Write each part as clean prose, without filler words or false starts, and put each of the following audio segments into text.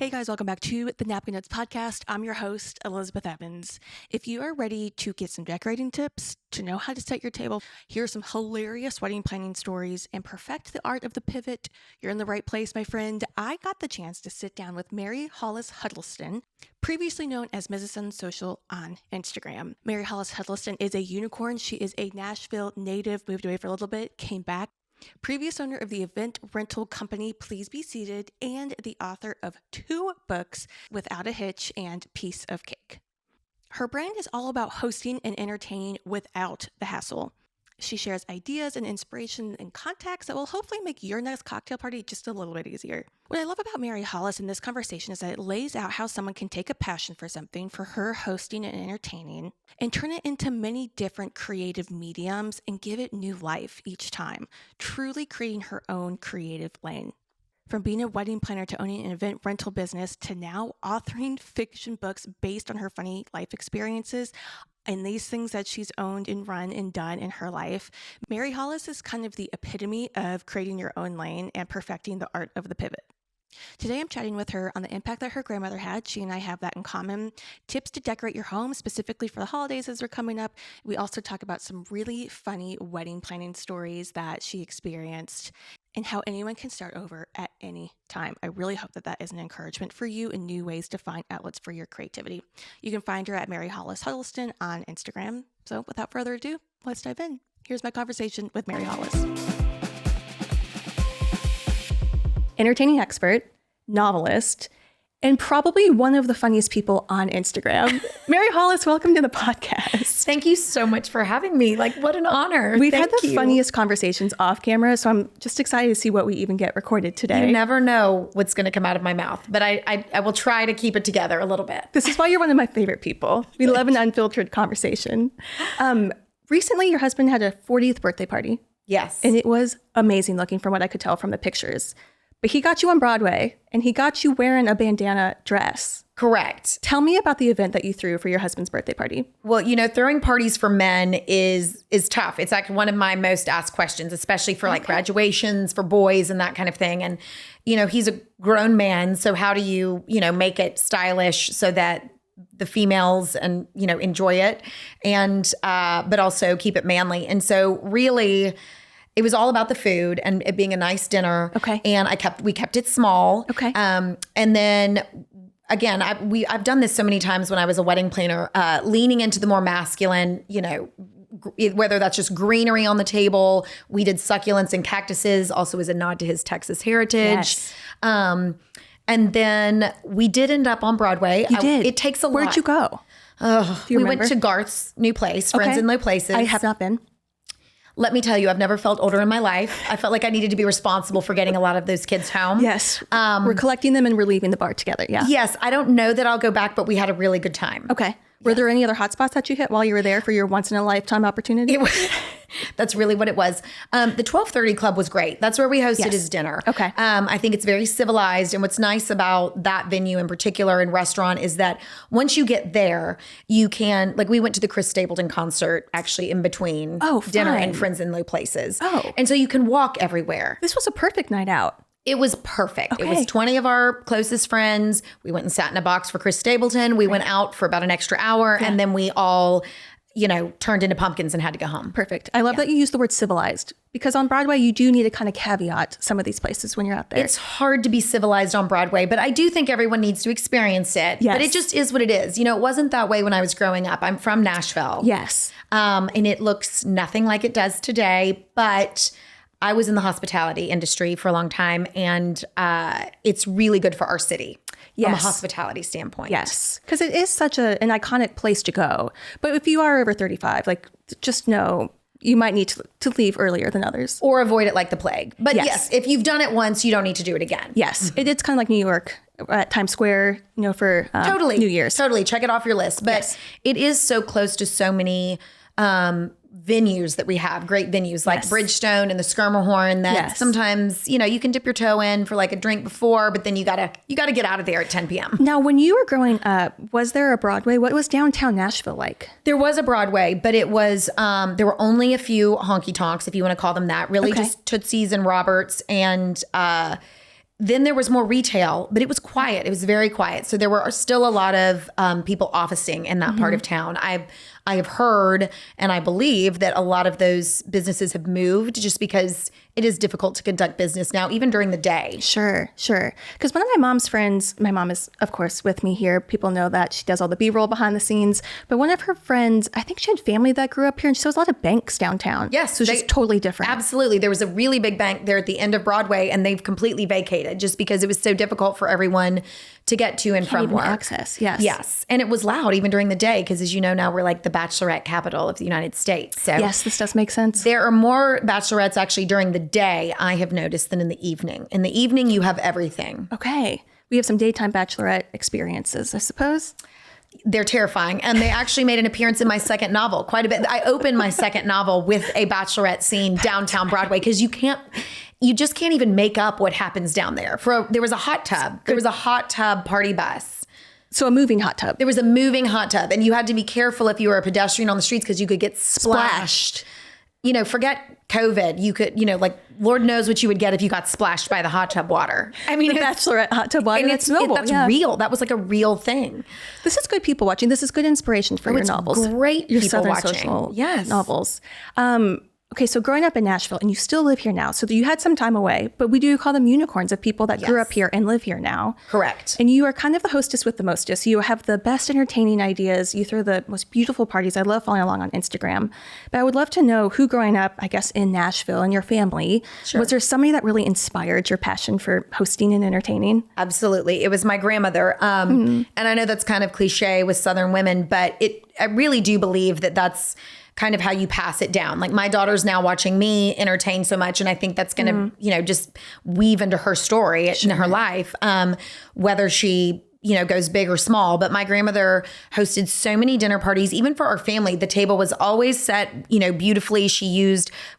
Hey guys, welcome back to the Napkin Notes podcast. I'm your host, Elizabeth Evans. If you are ready to get some decorating tips, to know how to set your table, hear some hilarious wedding planning stories, and perfect the art of the pivot, you're in the right place, my friend. I got the chance to sit down with Mary Hollis Huddleston, previously known as Mrs. Unsocial on Instagram. Mary Hollis Huddleston is a unicorn. She is a Nashville native, moved away for a little bit, came back. Previous owner of the event rental company Please Be Seated, and the author of 2 books, Without a Hitch and Piece of Cake. Her brand is all about hosting and entertaining without the hassle. She shares ideas and inspiration and contacts that will hopefully make your next cocktail party just a little bit easier. What I love about Mary Hollis in this conversation is that it lays out how someone can take a passion for something, for her hosting and entertaining, and turn it into many different creative mediums and give it new life each time, truly creating her own creative lane. From being a wedding planner to owning an event rental business to now authoring fiction books based on her funny life experiences and these things that she's owned and run and done in her life, Mary Hollis is kind of the epitome of creating your own lane and perfecting the art of the pivot. Today, I'm chatting with her on the impact that her grandmother had. She and I have that in common. Tips to decorate your home, specifically for the holidays as they're coming up. We also talk about some really funny wedding planning stories that she experienced and how anyone can start over at any time. I really hope that that is an encouragement for you and new ways to find outlets for your creativity. You can find her at Mary Hollis Huddleston on Instagram. So without further ado, let's dive in. Here's my conversation with Mary Hollis. Entertaining expert, novelist, and probably one of the funniest people on Instagram. Mary Hollis, welcome to the podcast. Thank you so much for having me. Like, what an honor. We've had the funniest conversations off camera, so I'm just excited to see what we even get recorded today. You never know what's going to come out of my mouth, but I will try to keep it together a little bit. This is why you're one of my favorite people. We love an unfiltered conversation. Recently, your husband had a 40th birthday party. Yes. And it was amazing looking from what I could tell from the pictures. But he got you on Broadway, and he got you wearing a bandana dress. Correct. Tell me about the event that you threw for your husband's birthday party. Well, you know, throwing parties for men is tough. It's like one of my most asked questions, especially for like graduations for boys and that kind of thing. And, you know, he's a grown man. So how do you, make it stylish so that the females and, enjoy it and, but also keep it manly. And so really, it was all about the food and it being a nice dinner. Okay. And we kept it small. Okay. And then again, I've done this so many times when I was a wedding planner, leaning into the more masculine, whether that's just greenery on the table. We did succulents and cactuses, also as a nod to his Texas heritage. Yes. And then we did end up on Broadway. You did. It takes a lot. Where'd you go? We went to Garth's new place, Friends in Low Places. I have not been. Let me tell you, I've never felt older in my life. I felt like I needed to be responsible for getting a lot of those kids home. Yes. We're collecting them and we're leaving the bar together. Yeah. Yes. I don't know that I'll go back, but we had a really good time. Okay. Were there any other hotspots that you hit while you were there for your once in a lifetime opportunity? That's really what it was. The 12:30 Club was great. That's where we hosted his dinner. Okay. I think it's very civilized. And what's nice about that venue in particular and restaurant is that once you get there, you can, like we went to the Chris Stapleton concert actually in between dinner and Friends in Low Places. Oh. And so you can walk everywhere. This was a perfect night out. It was perfect. Okay. It was 20 of our closest friends. We went and sat in a box for Chris Stapleton. We went out for about an extra hour and then we all, turned into pumpkins and had to go home. Perfect. I love that you use the word civilized because on Broadway, you do need to kind of caveat some of these places when you're out there. It's hard to be civilized on Broadway, but I do think everyone needs to experience it. Yes. But it just is what it is. It wasn't that way when I was growing up. I'm from Nashville. Yes. And it looks nothing like it does today, but I was in the hospitality industry for a long time and it's really good for our city. From a hospitality standpoint. Yes. Because it is such an iconic place to go. But if you are over 35, just know you might need to leave earlier than others. Or avoid it like the plague. But yes, if you've done it once, you don't need to do it again. Yes. Mm-hmm. It's kind of like New York at Times Square, for totally. New Year's. Totally. Check it off your list. But it is so close to so many venues that we have, great venues like Bridgestone and the Skirmerhorn that sometimes, you can dip your toe in for like a drink before, but then you gotta get out of there at 10 p.m. Now, when you were growing up, was there a Broadway? What was downtown Nashville like? There was a Broadway, but it was, there were only a few honky tonks, if you want to call them that, really just Tootsie's and Roberts. And then there was more retail, but it was quiet. It was very quiet. So there were still a lot of people officing in that part of town. I have heard and I believe that a lot of those businesses have moved just because it is difficult to conduct business now, even during the day. Sure. Because one of my mom's friends, my mom is, of course, with me here. People know that she does all the B-roll behind the scenes. But one of her friends, I think she had family that grew up here, and she saw a lot of banks downtown. Yes. So it's just totally different. Absolutely. There was a really big bank there at the end of Broadway, and they've completely vacated just because it was so difficult for everyone to get to and from work. Access, yes. Yes. And it was loud even during the day because, as you know, now we're like the bachelorette capital of the United States. So yes, this does make sense. There are more bachelorettes actually during the day, I have noticed, than in the evening. In the evening, you have everything. Okay. We have some daytime bachelorette experiences, I suppose. They're terrifying. And they actually made an appearance in my second novel quite a bit. I opened my second novel with a bachelorette scene downtown Broadway because you just can't even make up what happens down there. There was a hot tub. There was a hot tub party bus. So a moving hot tub. There was a moving hot tub, and you had to be careful if you were a pedestrian on the streets because you could get splashed. You know, forget COVID. You could, like, Lord knows what you would get if you got splashed by the hot tub water. I mean, the bachelorette hot tub water. That's real. That was like a real thing. This is good people watching. This is good inspiration for your novels. Great your people Southern watching. Social Yes. novels. Okay, so growing up in Nashville, and you still live here now, so you had some time away, but we do call them unicorns of people that grew up here and live here now. Correct. And you are kind of the hostess with the mostest. You have the best entertaining ideas. You throw the most beautiful parties. I love following along on Instagram. But I would love to know who growing up, I guess, in Nashville and your family, was there somebody that really inspired your passion for hosting and entertaining? Absolutely. It was my grandmother. And I know that's kind of cliche with Southern women, but I really do believe that that's kind of how you pass it down. Like, my daughter's now watching me entertain so much, and I think that's going to, just weave into her story in her life, whether she, goes big or small. But my grandmother hosted so many dinner parties, even for our family. The table was always set, beautifully.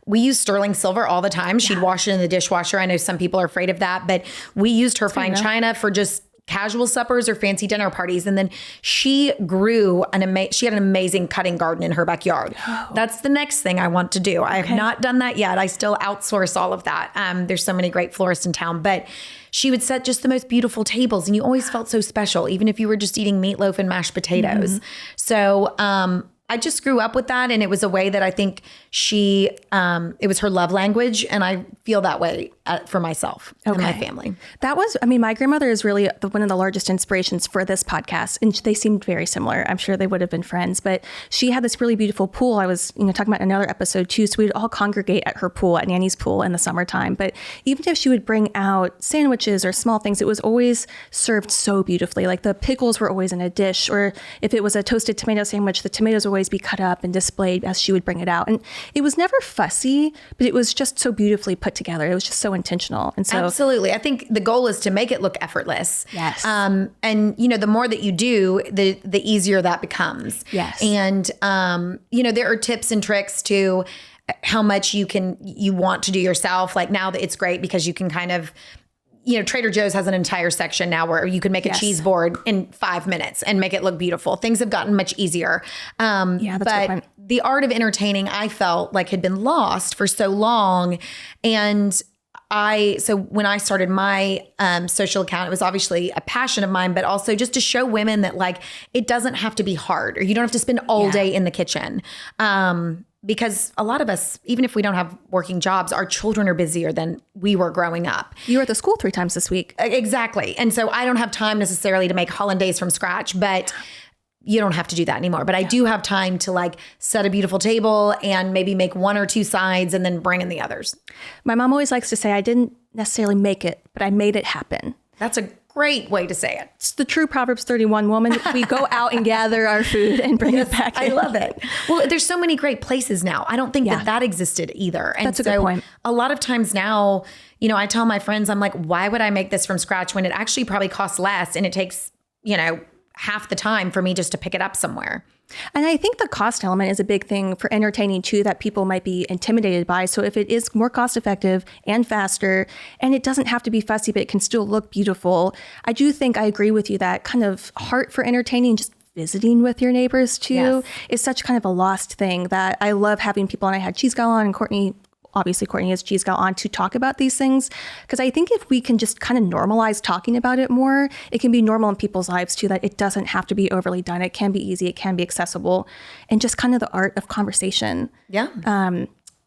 We used sterling silver all the time. She'd wash it in the dishwasher. I know some people are afraid of that, but we used her fine china for just casual suppers or fancy dinner parties. And then she grew she had an amazing cutting garden in her backyard. Oh. That's the next thing I want to do. I have not done that yet. I still outsource all of that. There's so many great florists in town, but she would set just the most beautiful tables, and you always felt so special, even if you were just eating meatloaf and mashed potatoes. So, I just grew up with that, and it was a way that I think it was her love language, and I feel that way for myself and my family. My grandmother is really one of the largest inspirations for this podcast, and they seemed very similar. I'm sure they would have been friends, but she had this really beautiful pool. I was, talking about another episode too, so we'd all congregate at her pool, at Nanny's pool in the summertime. But even if she would bring out sandwiches or small things, it was always served so beautifully. Like, the pickles were always in a dish, or if it was a toasted tomato sandwich, the tomatoes would always be cut up and displayed as she would bring it out. And it was never fussy, but it was just so beautifully put together. It was just so intentional. And so, absolutely. I think the goal is to make it look effortless. Yes. And the more that you do, the easier that becomes. Yes. And there are tips and tricks to how much you want to do yourself. Like, now that it's great because you can kind of, Trader Joe's has an entire section now where you can make a cheese board in 5 minutes and make it look beautiful. Things have gotten much easier. That's a good point. The art of entertaining, I felt like, had been lost for so long. And so when I started my social account, it was obviously a passion of mine, but also just to show women that, like, it doesn't have to be hard, or you don't have to spend all day in the kitchen. Because a lot of us, even if we don't have working jobs, our children are busier than we were growing up. You were at the school 3 times this week. Exactly. And so I don't have time necessarily to make hollandaise from scratch, but you don't have to do that anymore. But I do have time to, like, set a beautiful table and maybe make 1 or 2 sides and then bring in the others. My mom always likes to say, I didn't necessarily make it, but I made it happen. That's a great way to say it. It's the true Proverbs 31 woman. We go out and gather our food and bring it back in. I love it. Well, there's so many great places now. I don't think that existed either. And that's a good point. A lot of times now, I tell my friends, I'm like, why would I make this from scratch when it actually probably costs less and it takes, half the time for me just to pick it up somewhere? And I think the cost element is a big thing for entertaining too, that people might be intimidated by. So if it is more cost effective and faster, and it doesn't have to be fussy, but it can still look beautiful, I do think I agree with you that kind of heart for entertaining, just visiting with your neighbors too, is such kind of a lost thing that I love having people. And I had Cheese Gallon and Courtney obviously Courtney, as she's got on to talk about these things. Because I think if we can just kind of normalize talking about it more, it can be normal in people's lives too, that it doesn't have to be overly done. It can be easy, it can be accessible, and just kind of the art of conversation. Yeah.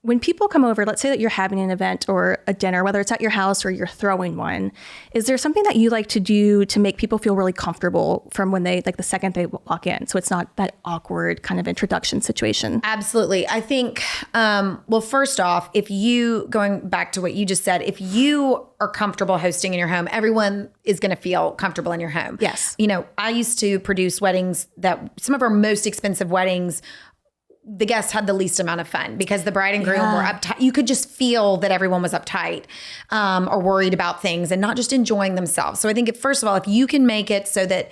When people come over, let's say that you're having an event or a dinner, whether it's at your house or you're throwing one, is there something that you like to do to make people feel really comfortable from when they, like the second they walk in? So it's not that awkward kind of introduction situation. Absolutely. I think, well, first off, going back to what you just said, if you are comfortable hosting in your home, everyone is going to feel comfortable in your home. Yes. I used to produce weddings that some of our most expensive weddings, the guests had the least amount of fun because the bride and groom were uptight. You could just feel that everyone was uptight or worried about things and not just enjoying themselves. So I think first of all, if you can make it so that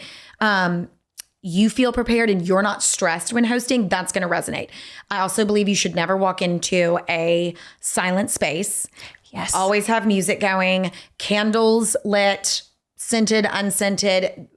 you feel prepared and you're not stressed when hosting, that's going to resonate. I also believe you should never walk into a silent space. Yes. Always have music going, candles lit, scented, unscented,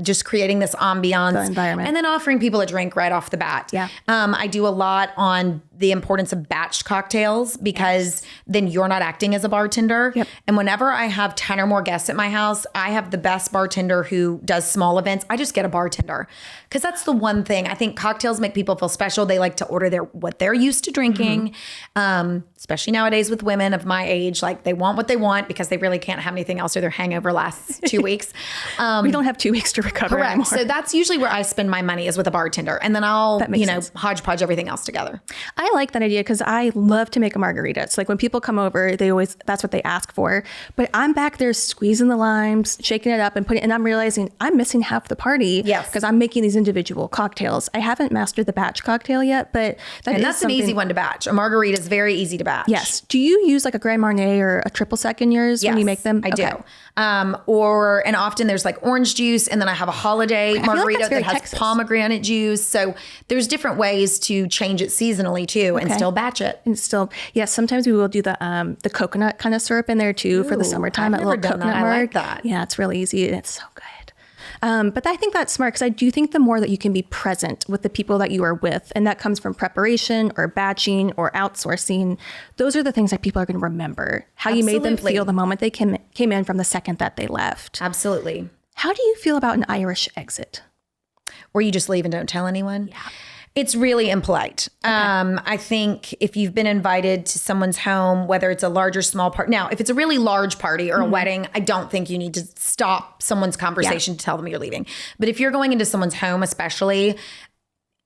just creating this ambiance. The environment. And then offering people a drink right off the bat. Yeah. I do a lot on the importance of batched cocktails because then you're not acting as a bartender. Yep. And whenever I have 10 or more guests at my house, I have the best bartender who does small events. I just get a bartender because that's the one thing. I think cocktails make people feel special. They like to order what they're used to drinking, especially nowadays with women of my age. Like they want what they want because they really can't have anything else or their hangover lasts 2 weeks. We don't have 2 weeks to recover Correct. anymore. So that's usually where I spend my money is with a bartender. And then I'll, sense. hodgepodge everything else together. I like that idea because I love to make a margarita. It's like when people come over, that's what they ask for. But I'm back there squeezing the limes, shaking it up and I'm realizing I'm missing half the party. Yes. Because I'm making these individual cocktails. I haven't mastered the batch cocktail yet, but that's an easy one to batch. A margarita is very easy to batch. Yes. Do you use like a Grand Marnier or a triple sec in yours when you make them? I do. And often there's like orange juice, and then I have a holiday margarita that has Texas. pomegranate juice. So there's different ways to change it seasonally too, and still batch it. And still, yes, sometimes we will do the coconut kind of syrup in there too for the summertime. I've That never little done coconut that. marg. I like that. Yeah, it's really easy and it's so good. But I think that's smart because I do think the more that you can be present with the people that you are with, and that comes from preparation or batching or outsourcing, those are the things that people are going to remember. How you made them feel the moment they came in from the second that they left. Absolutely. How do you feel about an Irish exit? Where you just leave and don't tell anyone? Yeah. It's really impolite. Okay. I think if you've been invited to someone's home, whether it's a large or small party. Now, if it's a really large party or a wedding, I don't think you need to stop someone's conversation to tell them you're leaving. But if you're going into someone's home, especially,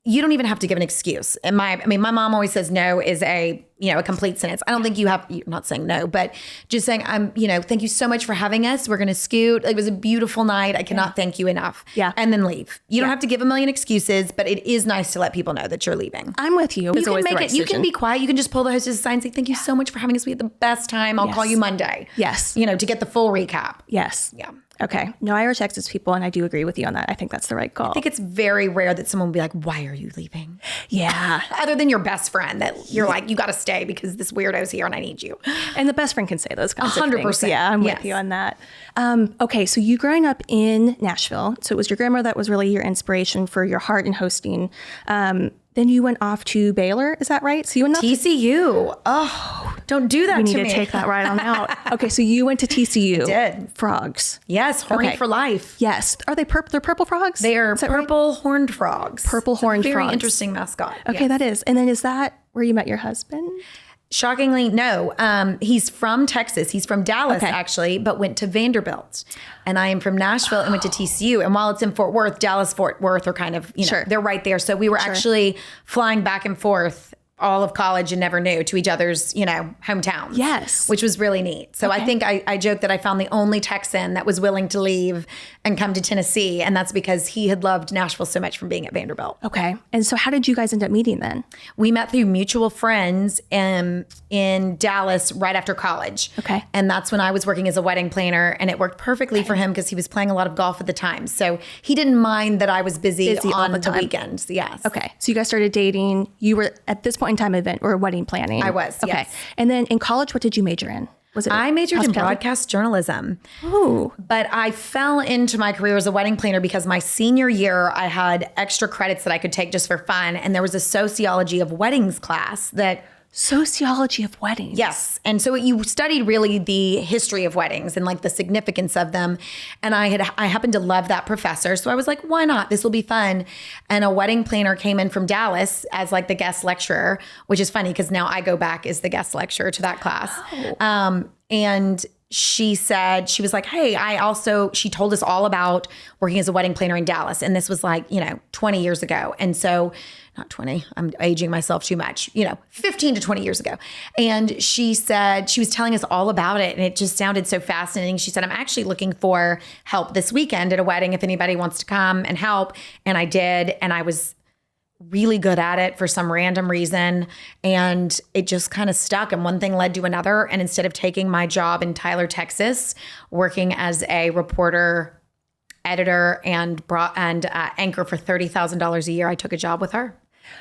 you don't even have to give an excuse. My mom always says no is a complete sentence. I don't think you're not saying no, but just saying, thank you so much for having us. We're going to scoot. It was a beautiful night. I cannot thank you enough. Yeah. And then leave. You don't have to give a million excuses, but it is nice to let people know that you're leaving. I'm with you. You can make it. You can be quiet. You can just pull the hostess aside and say, thank you so much for having us. We had the best time. I'll call you Monday. Yes. To get the full recap. Yes. Yeah. Okay. No Irish exits people, and I do agree with you on that. I think that's the right call. I think it's very rare that someone will be like, why are you leaving? Yeah. Other than your best friend that you're like, you got to stay because this weirdo's here and I need you. And the best friend can say those kinds of 100%. things. Yeah, I'm with you on that. Okay, so you growing up in Nashville, so it was your grandmother that was really your inspiration for your heart in hosting. Then you went off to Baylor, is that right? So you went off TCU. Oh, don't do that to me. We need to take that right on out. Okay, so you went to TCU. I did. Frogs. Yes, horny for life. Yes. Are they purple? They're purple frogs? They are purple horned frogs. Purple horned frogs. Very interesting mascot. Okay, that is. And then is that where you met your husband? Shockingly, no. He's from Texas. He's from Dallas, actually, but went to Vanderbilt. And I am from Nashville and went to TCU. And while it's in Fort Worth, Dallas, Fort Worth are kind of, they're right there. So we were actually flying back and forth all of college and never knew to each other's, hometowns. Yes. Which was really neat. So I think I joked that I found the only Texan that was willing to leave and come to Tennessee. And that's because he had loved Nashville so much from being at Vanderbilt. Okay. And so how did you guys end up meeting then? We met through mutual friends in Dallas right after college. Okay. And that's when I was working as a wedding planner, and it worked perfectly for him because he was playing a lot of golf at the time. So he didn't mind that I was busy on the weekends. Yes. Okay. So you guys started dating. You were at this point in time event or wedding planning. I was. Okay. Yes. And then in college, what did you major in? Was it? I majored in broadcast journalism. Ooh. But I fell into my career as a wedding planner because my senior year, I had extra credits that I could take just for fun. And there was a sociology of weddings class that Sociology of weddings. Yes. And so you studied really the history of weddings and like the significance of them. And I happened to love that professor. So I was like, why not? This will be fun. And a wedding planner came in from Dallas as like the guest lecturer, which is funny because now I go back as the guest lecturer to that class. Oh. And she said, she was like, hey, she told us all about working as a wedding planner in Dallas. And this was like, 20 years ago. And so not 20, I'm aging myself too much, 15 to 20 years ago. And she said, she was telling us all about it. And it just sounded so fascinating. She said, I'm actually looking for help this weekend at a wedding if anybody wants to come and help. And I did. And I was really good at it for some random reason. And it just kind of stuck. And one thing led to another. And instead of taking my job in Tyler, Texas, working as a reporter, editor, and anchor for $30,000 a year, I took a job with her.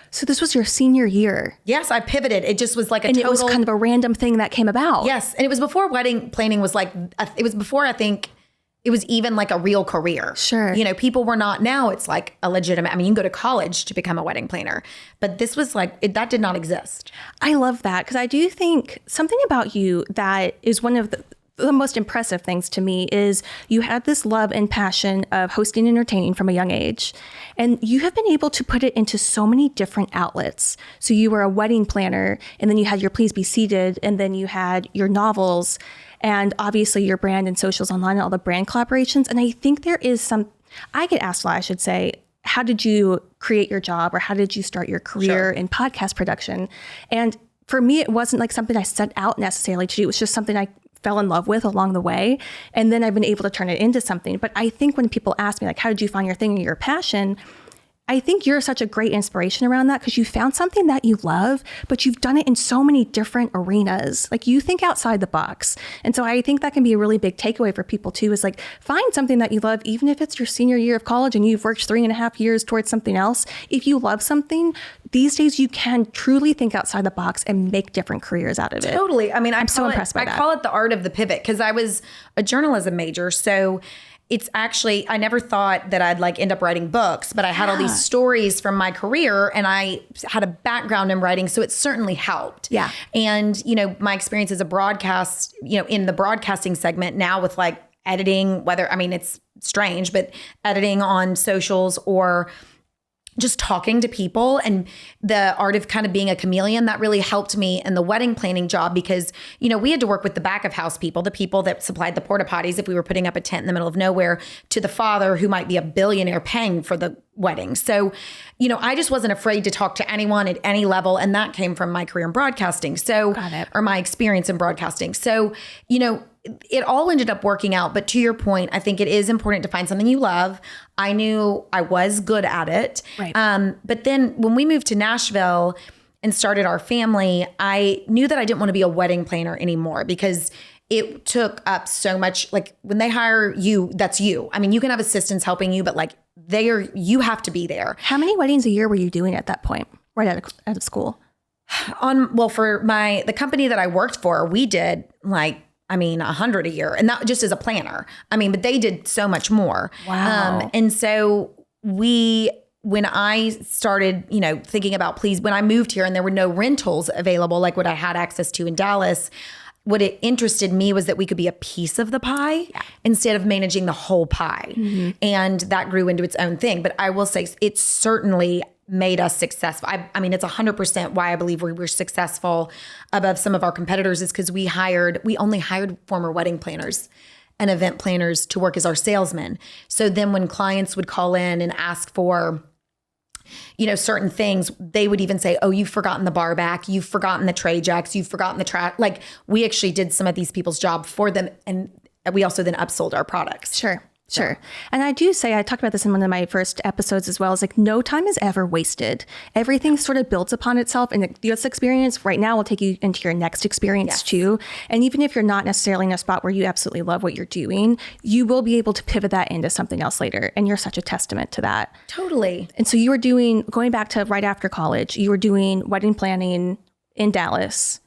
So this was your senior year. Yes, I pivoted. It just was like it was kind of a random thing that came about. Yes. And it was before wedding planning was like, it was before I think it was even like a real career. Sure. People were not, now it's like a legitimate, you can go to college to become a wedding planner, but this was like, that did not exist. I love that because I do think something about you that is one of the most impressive things to me is you had this love and passion of hosting and entertaining from a young age. And you have been able to put it into so many different outlets. So you were a wedding planner, and then you had your Please Be Seated, and then you had your novels, and obviously your brand and socials online and all the brand collaborations. And I think there is I get asked a lot, I should say, how did you create your job or how did you start your career in podcast production? And for me, it wasn't like something I set out necessarily to do. It was just something I fell in love with along the way. And then I've been able to turn it into something. But I think when people ask me, like, how did you find your thing or your passion? I think you're such a great inspiration around that because you found something that you love, but you've done it in so many different arenas. Like you think outside the box. And so I think that can be a really big takeaway for people too, is like find something that you love, even if it's your senior year of college and you've worked 3.5 years towards something else. If you love something, these days you can truly think outside the box and make different careers out of it. Totally. I'm so impressed by that. I call it the art of the pivot because I was a journalism major. So it's actually, I never thought that I'd like end up writing books, but I had all these stories from my career and I had a background in writing. So it certainly helped. Yeah. And, my experience as a broadcast, in the broadcasting segment now with like editing, it's strange, but editing on socials or just talking to people and the art of kind of being a chameleon, that really helped me in the wedding planning job because, we had to work with the back of house people, the people that supplied the porta potties if we were putting up a tent in the middle of nowhere, to the father who might be a billionaire paying for the wedding. So, I just wasn't afraid to talk to anyone at any level. And that came from my career in broadcasting. So, or my experience in broadcasting. So, it all ended up working out. But to your point, I think it is important to find something you love. I knew I was good at it. Right. But then when we moved to Nashville and started our family, I knew that I didn't want to be a wedding planner anymore because it took up so much. Like when they hire you, that's you. You can have assistants helping you, but like you have to be there. How many weddings a year were you doing at that point, right out of school? For the company that I worked for, we did 100 a year, and that just as a planner. But they did so much more. Wow. And so when I started, thinking about when I moved here and there were no rentals available, like what I had access to in Dallas, what it interested me was that we could be a piece of the pie instead of managing the whole pie. Mm-hmm. And that grew into its own thing. But I will say it certainly made us successful. It's 100% why I believe we were successful above some of our competitors is because we only hired former wedding planners and event planners to work as our salesmen. So then when clients would call in and ask for, certain things, they would even say, oh, you've forgotten the bar back. You've forgotten the tray jacks. You've forgotten the track. Like we actually did some of these people's job for them. And we also then upsold our products. Sure. And I do say, I talked about this in one of my first episodes as well, is like no time is ever wasted. Everything sort of builds upon itself. And this experience right now will take you into your next experience too. And even if you're not necessarily in a spot where you absolutely love what you're doing, you will be able to pivot that into something else later. And you're such a testament to that. Totally. And so you were going back to right after college, you were doing wedding planning in Dallas.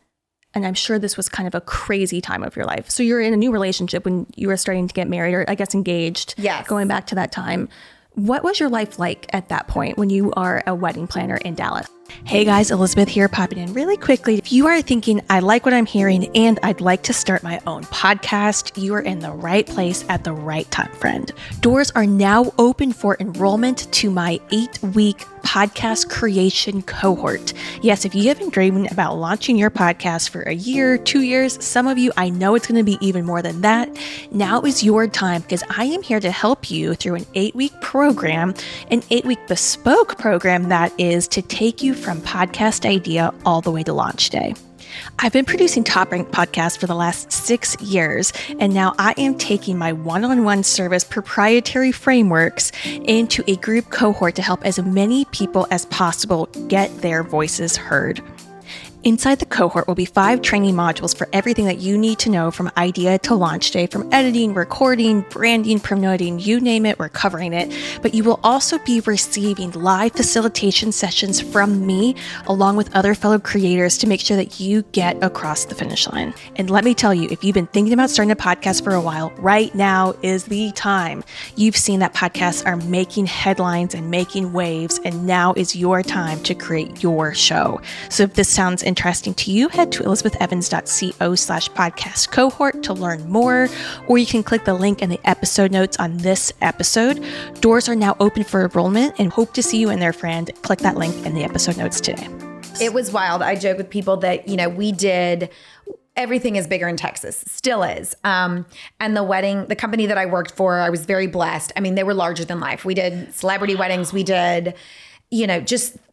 And I'm sure this was kind of a crazy time of your life. So you're in a new relationship when you were starting to get married, or I guess engaged. Yes. Going back to that time. What was your life like at that point when you are a wedding planner in Dallas? Hey guys, Elizabeth here, popping in really quickly. If you are thinking, I like what I'm hearing and I'd like to start my own podcast, you are in the right place at the right time, friend. Doors are now open for enrollment to my 8-week podcast creation cohort. Yes, if you have been dreaming about launching your podcast for a year, 2 years, some of you, I know it's going to be even more than that. Now is your time because I am here to help you through an 8-week program, an 8-week bespoke program that is to take you from podcast idea all the way to launch day. I've been producing top-ranked podcasts for the last 6 years, and now I am taking my one-on-one service proprietary frameworks into a group cohort to help as many people as possible get their voices heard. Inside the cohort will be 5 training modules for everything that you need to know from idea to launch day, from editing, recording, branding, promoting, you name it, we're covering it. But you will also be receiving live facilitation sessions from me, along with other fellow creators to make sure that you get across the finish line. And let me tell you, if you've been thinking about starting a podcast for a while, right now is the time. You've seen that podcasts are making headlines and making waves, and now is your time to create your show. So if this sounds interesting to you, head to elizabethevans.co/podcast cohort to learn more, or you can click the link in the episode notes on this episode. Doors are now open for enrollment and hope to see you in there, friend. Click that link in the episode notes today. It was wild. I joke with people that, we did everything is bigger in Texas, still is. And the company that I worked for, I was very blessed. I mean, they were larger than life. We did celebrity weddings. We did,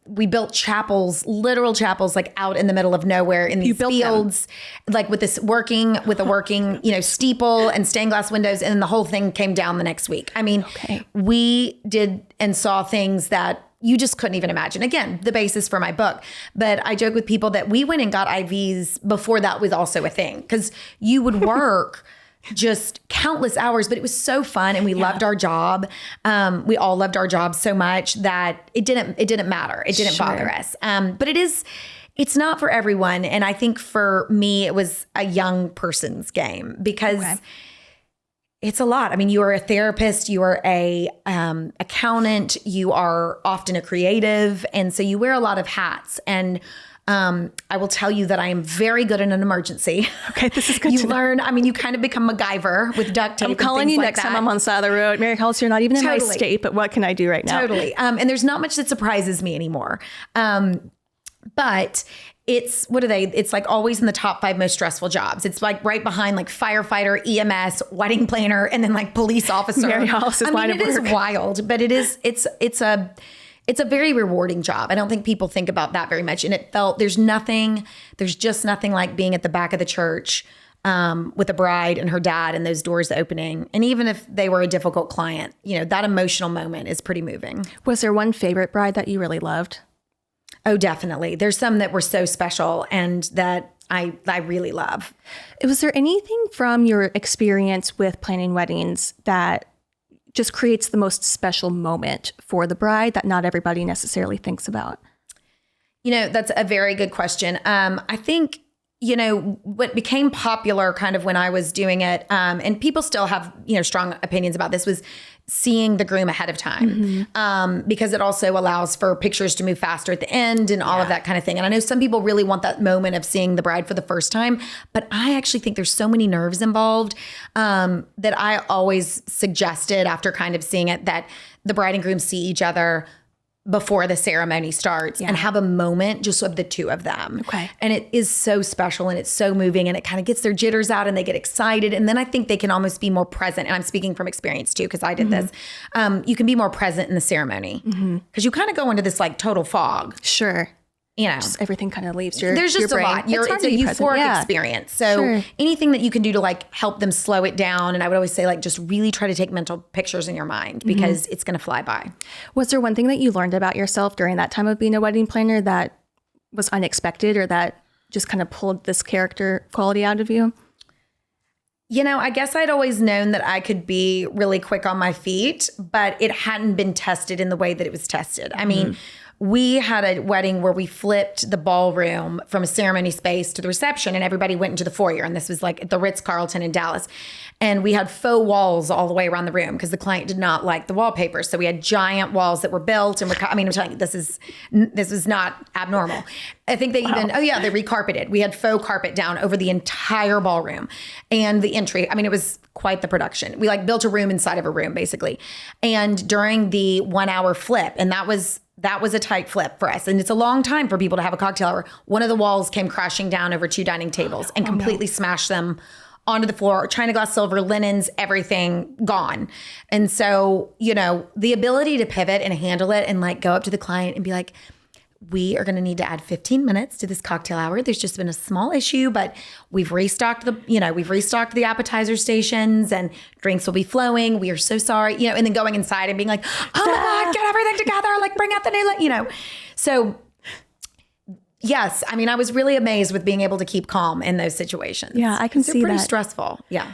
we built chapels, literal chapels, like out in the middle of nowhere in these fields, like with a working, steeple and stained glass windows. And then the whole thing came down the next week. I mean, we did and saw things that you just couldn't even imagine. Again, the basis for my book. But I joke with people that we went and got IVs before that was also a thing, because you would work just countless hours, but it was so fun and we loved our job. We all loved our job so much that it didn't matter. It didn't bother us. But it's not for everyone. And I think for me, it was a young person's game because it's a lot. I mean, you are a therapist, you are a accountant, you are often a creative. And so you wear a lot of hats. And I will tell you that I am very good in an emergency. Okay, this is good. You learn, you kind of become MacGyver with duct tape. I'm calling you next time I'm on the side of the road. Mary Hollis, you're not even in my state, but what can I do right now? Totally. And there's not much that surprises me anymore. But it's, it's like always in the top 5 most stressful jobs. It's like right behind like firefighter, EMS, wedding planner, and then like police officer. Mary Hollis' line of work. It is wild, but it's a very rewarding job. I don't think people think about that very much. And there's just nothing like being at the back of the church with a bride and her dad and those doors opening. And even if they were a difficult client, that emotional moment is pretty moving. Was there one favorite bride that you really loved? Oh, definitely. There's some that were so special and that I really love. Was there anything from your experience with planning weddings that just creates the most special moment for the bride that not everybody necessarily thinks about? That's a very good question. I think, what became popular kind of when I was doing it, and people still have, strong opinions about this, was seeing the groom ahead of time, because it also allows for pictures to move faster at the end and all of that kind of thing. And I know some people really want that moment of seeing the bride for the first time, but I actually think there's so many nerves involved that I always suggested after kind of seeing it that the bride and groom see each other before the ceremony starts and have a moment just of the two of them. Okay. And it is so special and it's so moving and it kind of gets their jitters out and they get excited. And then I think they can almost be more present. And I'm speaking from experience too, because I did this. You can be more present in the ceremony because you kind of go into this like total fog. Sure. Just everything kind of leaves there's just your a lot. It's a euphoric experience. So anything that you can do to like help them slow it down. And I would always say like, just really try to take mental pictures in your mind because it's going to fly by. Was there one thing that you learned about yourself during that time of being a wedding planner that was unexpected or that just kind of pulled this character quality out of you? I guess I'd always known that I could be really quick on my feet, but it hadn't been tested in the way that it was tested. I mean, we had a wedding where we flipped the ballroom from a ceremony space to the reception, and everybody went into the foyer. And this was like at the Ritz-Carlton in Dallas. And we had faux walls all the way around the room because the client did not like the wallpaper. So we had giant walls that were built, and I'm telling you, this is not abnormal. I think they even, they recarpeted. We had faux carpet down over the entire ballroom and the entry. I mean, it was quite the production. We like built a room inside of a room, basically. And during the 1 hour flip, and that was a tight flip for us. And it's a long time for people to have a cocktail hour. One of the walls came crashing down over 2 dining tables and completely smashed them onto the floor. China glass, silver, linens, everything gone. And so, the ability to pivot and handle it and like go up to the client and be like, we are going to need to add 15 minutes to this cocktail hour. There's just been a small issue, but we've restocked the appetizer stations and drinks will be flowing. We are so sorry, and then going inside and being like, oh my God, get everything together. Like bring out the new, So yes, I mean, I was really amazed with being able to keep calm in those situations. Yeah, I can see that. They're pretty stressful. Yeah.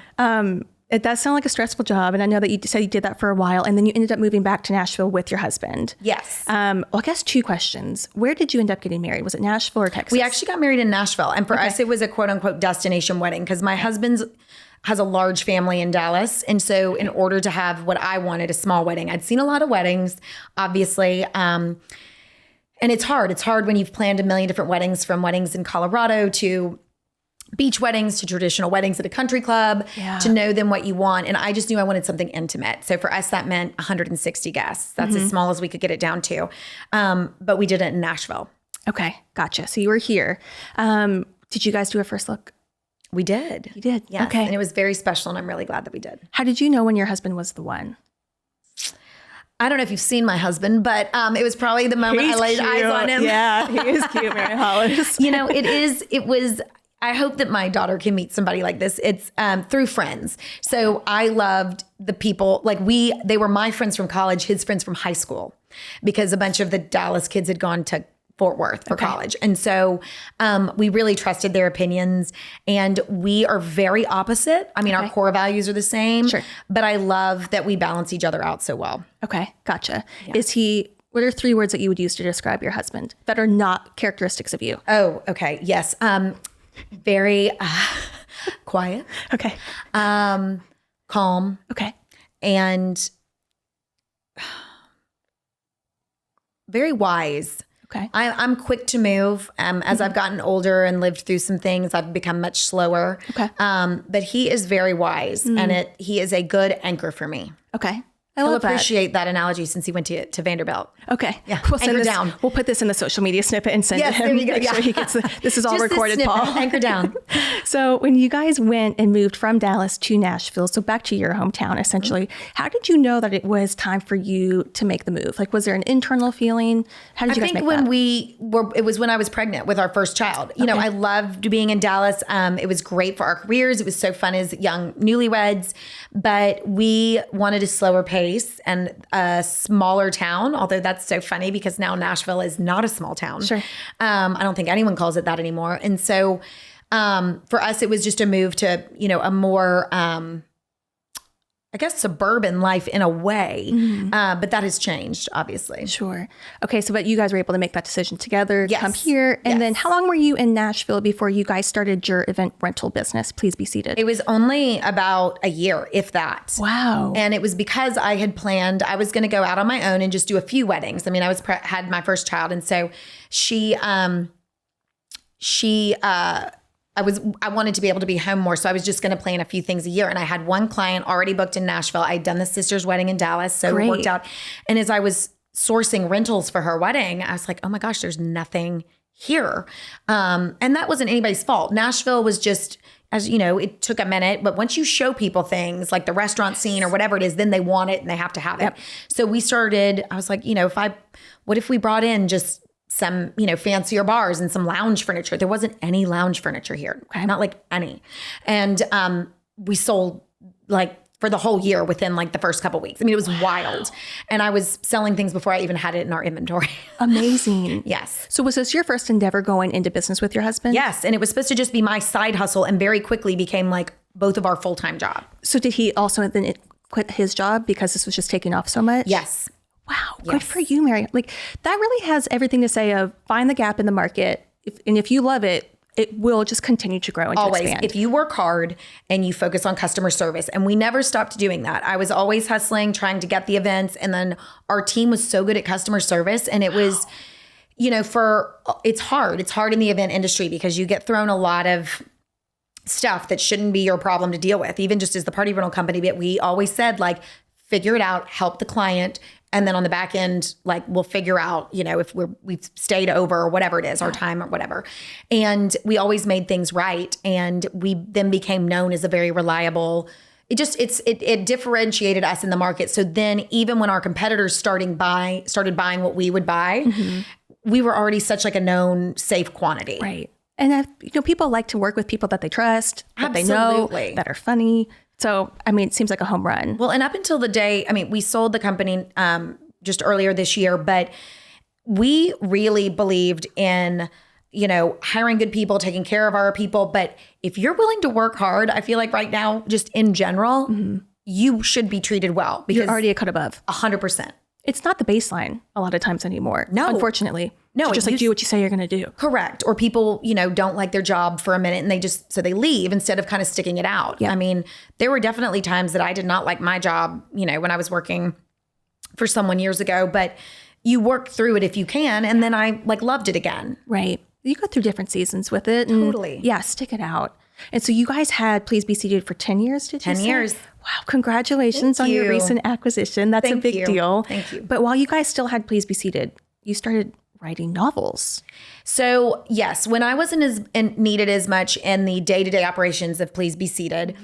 It does sound like a stressful job. And I know that you said you did that for a while and then you ended up moving back to Nashville with your husband. Yes. Well, I guess 2 questions. Where did you end up getting married? Was it Nashville or Texas? We actually got married in Nashville. And for us, it was a quote unquote destination wedding because my husband's has a large family in Dallas. And so in order to have what I wanted, a small wedding, I'd seen a lot of weddings, obviously. And it's hard. It's hard when you've planned a million different weddings, from weddings in Colorado to beach weddings to traditional weddings at a country club, to know them what you want. And I just knew I wanted something intimate. So for us, that meant 160 guests. That's as small as we could get it down to. But we did it in Nashville. Okay. Gotcha. So you were here. Did you guys do a first look? We did. You did? Yes. Okay. And it was very special. And I'm really glad that we did. How did you know when your husband was the one? I don't know if you've seen my husband, but it was probably the moment I laid eyes on him. Yeah, he is cute, Mary Hollis. I hope that my daughter can meet somebody like this. It's through friends. So I loved the people, they were my friends from college, his friends from high school, because a bunch of the Dallas kids had gone to Fort Worth for college. And so we really trusted their opinions, and we are very opposite. I mean, our core values are the same, but I love that we balance each other out so well. Okay. Gotcha. Yeah. What are 3 words that you would use to describe your husband that are not characteristics of you? Oh, okay. Yes. Very quiet. Okay. Calm. Okay. And very wise. Okay. I'm quick to move. As I've gotten older and lived through some things, I've become much slower. Okay. But he is very wise, and he is a good anchor for me. Okay. He'll appreciate that analogy since he went to Vanderbilt. Okay. Yeah. We'll down. We'll put this in the social media snippet and send it to him. There you go. Make sure he gets this is all Just recorded, Paul. Anchor down. So when you guys went and moved from Dallas to Nashville, so back to your hometown, essentially, how did you know that it was time for you to make the move? Was there an internal feeling? How did you guys make that? I think it was when I was pregnant with our first child. You know, I loved being in Dallas. It was great for our careers. It was so fun as young newlyweds, but we wanted a slower pace and a smaller town, although that's so funny because now Nashville is not a small town. Sure. I don't think anyone calls it that anymore. And so for us, it was just a move to, a more, I guess, suburban life in a way. But that has changed, obviously. Sure. Okay. So, but you guys were able to make that decision together, Yes. come here. And Yes. then how long were you in Nashville before you guys started your event rental business? Please be seated. It was only about a year, if that. Wow. And it was because I had planned, I was going to go out on my own and just do a few weddings. I mean, I had my first child. And so I wanted to be able to be home more. So I was just going to plan a few things a year. And I had one client already booked in Nashville. I'd done the sister's wedding in Dallas. So Great. It worked out. And as I was sourcing rentals for her wedding, I was like, oh my gosh, there's nothing here. And that wasn't anybody's fault. Nashville was just, as you know, it took a minute, but once you show people things like the restaurant scene or whatever it is, then they want it and they have to have it. So we started, I was like, what if we brought in just some, fancier bars and some lounge furniture? There wasn't any lounge furniture here. Okay. Not like any. And we sold for the whole year within the first couple of weeks. I mean, it was wild. And I was selling things before I even had it in our inventory. Amazing. Yes. So was this your first endeavor going into business with your husband? Yes. And it was supposed to just be my side hustle and very quickly became both of our full-time job. So did he also then quit his job because this was just taking off so much? Yes. Wow. Good for you, Mary. Like that really has everything to say of find the gap in the market. If you love it, it will just continue to grow and always. to expand. If you work hard and you focus on customer service, and we never stopped doing that. I was always hustling, trying to get the events. And then our team was so good at customer service. And it was, it's hard. It's hard in the event industry because you get thrown a lot of stuff that shouldn't be your problem to deal with, even just as the party rental company. But we always said, like, figure it out, help the client. And then on the back end, like, we'll figure out, if we've stayed over or whatever it is, our time or whatever. And we always made things right. And we then became known as a very reliable, it differentiated us in the market. So then even when our competitors started buying what we would buy, we were already such like a known safe quantity. Right. And people like to work with people that they trust, that they know, that are funny. So, it seems like a home run. Well, and up until the day, we sold the company just earlier this year, but we really believed in, hiring good people, taking care of our people. But if you're willing to work hard, I feel like right now, just in general, you should be treated well. Because you're already a cut above. 100%. It's not the baseline a lot of times anymore. No. Unfortunately. No. Just do what you say you're going to do. Correct. Or people, don't like their job for a minute and so they leave instead of kind of sticking it out. Yeah. There were definitely times that I did not like my job, when I was working for someone years ago, but you work through it if you can. And then I loved it again. Right. You go through different seasons with it. And totally. Yeah. Stick it out. And so you guys had Please Be Seated for 10 years, did you say? 10 years. Wow. Congratulations on your recent acquisition. That's a big deal. Thank you. But while you guys still had Please Be Seated, you started writing novels. So yes, when I wasn't needed as much in the day-to-day operations of Please Be Seated,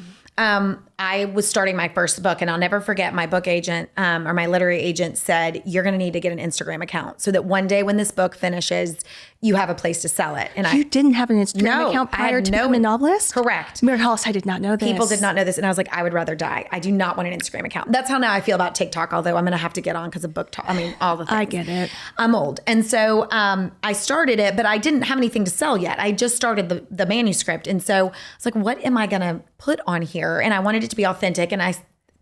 I was starting my first book, and I'll never forget my book agent or my literary agent said, you're going to need to get an Instagram account so that one day when this book finishes, you have a place to sell it. And you didn't have an Instagram account prior to becoming a novelist? Correct. Mary Hollis, I did not know this. People did not know this. And I was like, I would rather die. I do not want an Instagram account. That's how now I feel about TikTok, although I'm going to have to get on because of book talk. All the things. I get it. I'm old. And so I started it, but I didn't have anything to sell yet. I just started the manuscript. And so I was like, what am I going to put on here? And I wanted it to be authentic. And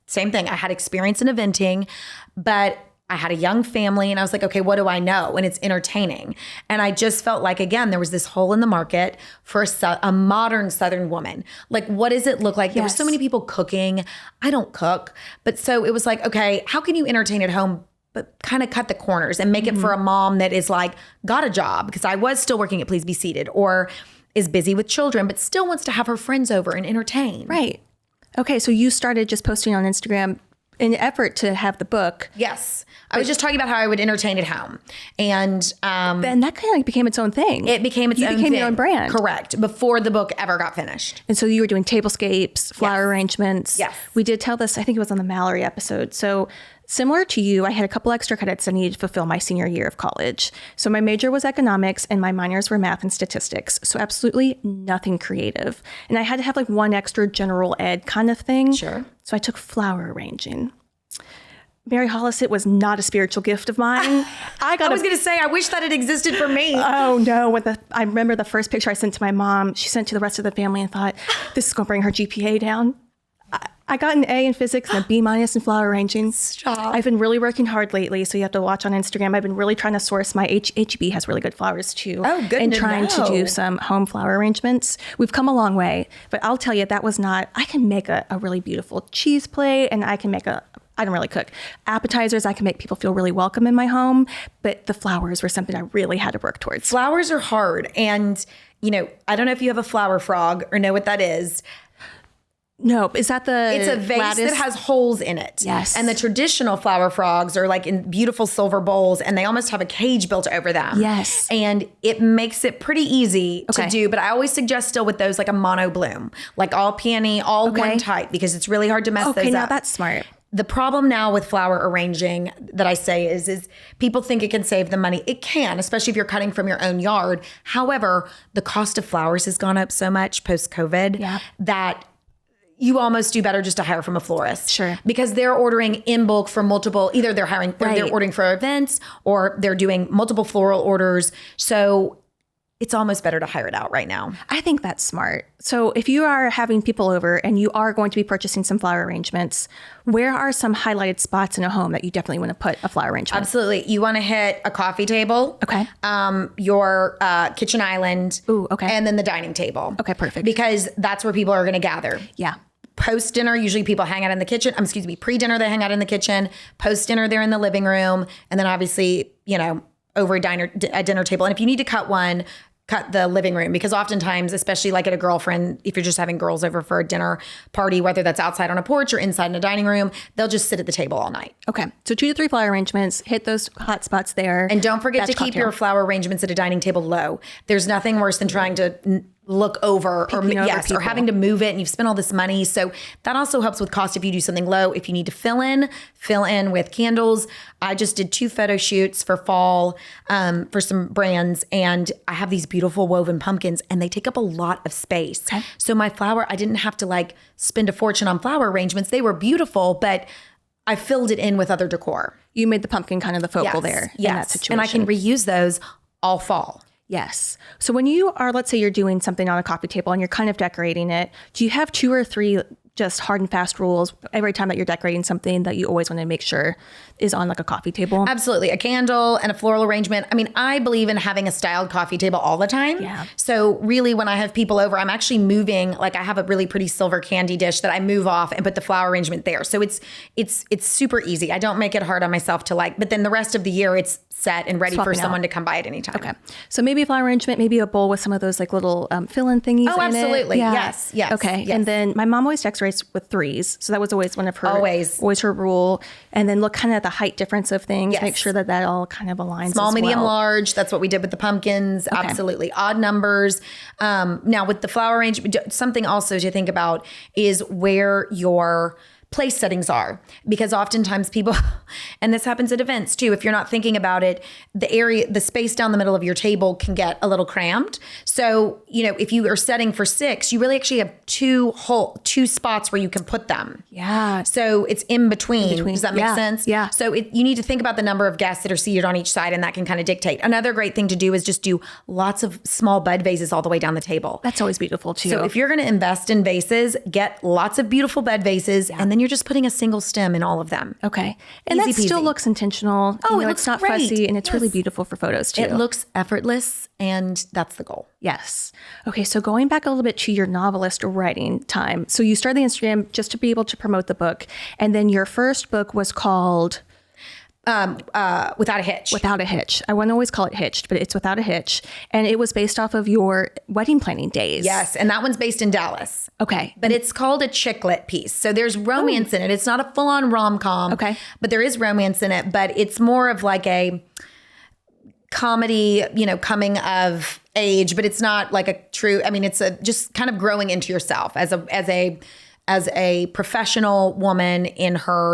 same thing. I had experience in eventing, but I had a young family and I was like, okay, what do I know? And it's entertaining. And I just felt like, again, there was this hole in the market for a modern Southern woman. Like, what does it look like? Yes. There were so many people cooking. I don't cook. But so it was like, okay, how can you entertain at home, but kind of cut the corners and make it for a mom that is like, got a job? Because I was still working at Please Be Seated, or is busy with children, but still wants to have her friends over and entertain. Right. Okay. So you started just posting on Instagram in an effort to have the book. Yes. I was just talking about how I would entertain at home. And then that kind of like became its own thing. It became its own thing. You became your own brand. Correct. Before the book ever got finished. And so you were doing tablescapes, flower arrangements. Yes. We did tell this, I think it was on the Mallory episode. So similar to you, I had a couple extra credits I needed to fulfill my senior year of college. So my major was economics and my minors were math and statistics. So absolutely nothing creative. And I had to have like one extra general ed kind of thing. Sure. So I took flower arranging. Mary Hollis, it was not a spiritual gift of mine. I was going to say, I wish that it existed for me. Oh, no. I remember the first picture I sent to my mom, she sent to the rest of the family and thought, this is going to bring her GPA down. I got an A in physics and a B- in flower arranging. Stop. I've been really working hard lately, so you have to watch on Instagram. I've been really trying to source my HB has really good flowers too. Oh, good. And trying to do some home flower arrangements. We've come a long way, but I'll tell you, that was not, I can make a really beautiful cheese plate, and I can make I don't really cook. Appetizers, I can make people feel really welcome in my home, but the flowers were something I really had to work towards. Flowers are hard. And, I don't know if you have a flower frog or know what that is. No, is that It's a vase lattice that has holes in it. Yes. And the traditional flower frogs are like in beautiful silver bowls, and they almost have a cage built over them. Yes. And it makes it pretty easy to do, but I always suggest still with those like a mono bloom, like all peony, all one type, because it's really hard to mess those up. Okay, now that's smart. The problem now with flower arranging that I say is people think it can save them money. It can, especially if you're cutting from your own yard. However, the cost of flowers has gone up so much post-COVID that you almost do better just to hire from a florist. Sure. Because they're ordering in bulk for multiple, either they're hiring, they're ordering for events, or they're doing multiple floral orders. So it's almost better to hire it out right now. I think that's smart. So if you are having people over and you are going to be purchasing some flower arrangements, where are some highlighted spots in a home that you definitely want to put a flower arrangement? Absolutely. You want to hit a coffee table. Okay. Your kitchen island. Ooh, okay. And then the dining table. Okay, perfect. Because that's where people are going to gather. Yeah. Post dinner, usually people hang out in the kitchen. Pre-dinner, they hang out in the kitchen. Post dinner, they're in the living room. And then obviously, over a dinner table. And if you need to cut the living room, because oftentimes, especially like at a girlfriend, if you're just having girls over for a dinner party, whether that's outside on a porch or inside in a dining room, they'll just sit at the table all night. Okay. So 2 to 3 flower arrangements, hit those hot spots there. And don't forget to keep your flower arrangements at a dining table low. There's nothing worse than trying to look over or having to move it and you've spent all this money. So that also helps with cost if you do something low. If you need to fill in with candles. I just did 2 photo shoots for fall for some brands, and I have these beautiful woven pumpkins and they take up a lot of space. Okay. So my flower, I didn't have to spend a fortune on flower arrangements. They were beautiful, but I filled it in with other decor. You made the pumpkin kind of the focal there in that situation. And I can reuse those all fall. Yes. So when you are, let's say you're doing something on a coffee table and you're kind of decorating it, do you have 2 or 3 just hard and fast rules every time that you're decorating something that you always want to make sure is on like a coffee table? Absolutely. A candle and a floral arrangement. I mean, I believe in having a styled coffee table all the time. Yeah. So really when I have people over, I'm actually moving, I have a really pretty silver candy dish that I move off and put the flower arrangement there. So it's super easy. I don't make it hard on myself to but then the rest of the year it's set and ready for someone to come by at any time. Okay. So maybe a flower arrangement, maybe a bowl with some of those little fill-in thingies in it. Absolutely. Yeah. Yes. Okay. Yes. And then my mom always decorates with 3s. So that was always one of her, always her rule. And then look kind of at the height difference of things, make sure that all kind of aligns. Small, medium, large. That's what we did with the pumpkins. Okay. Absolutely. Odd numbers. Now with the flower arrangement, something also to think about is where your place settings are, because oftentimes people, and this happens at events too, if you're not thinking about it, the space down the middle of your table can get a little cramped. So, if you are setting for 6, you really actually have 2 spots where you can put them. Yeah. So it's in between. Does that make sense? Yeah. So you need to think about the number of guests that are seated on each side, and that can kind of dictate. Another great thing to do is just do lots of small bud vases all the way down the table. That's always beautiful too. So if you're going to invest in vases, get lots of beautiful bud vases, and then you're just putting a single stem in all of them. Okay. And that still looks intentional. Oh, it looks it's not great. Fussy, and it's really beautiful for photos too. It looks effortless, and that's the goal. Yes. Okay. So going back a little bit to your novelist writing time. So you started the Instagram just to be able to promote the book. And then your first book was called... Without a Hitch. Without a Hitch. I wouldn't always call it Hitched, but it's Without a Hitch. And it was based off of your wedding planning days. Yes. And that one's based in Dallas. Okay. But it's called a chicklet piece. So there's romance in it. It's not a full-on rom-com. Okay. But there is romance in it. But it's more of like a comedy, coming of age. But it's not like a true, it's just kind of growing into yourself as a professional woman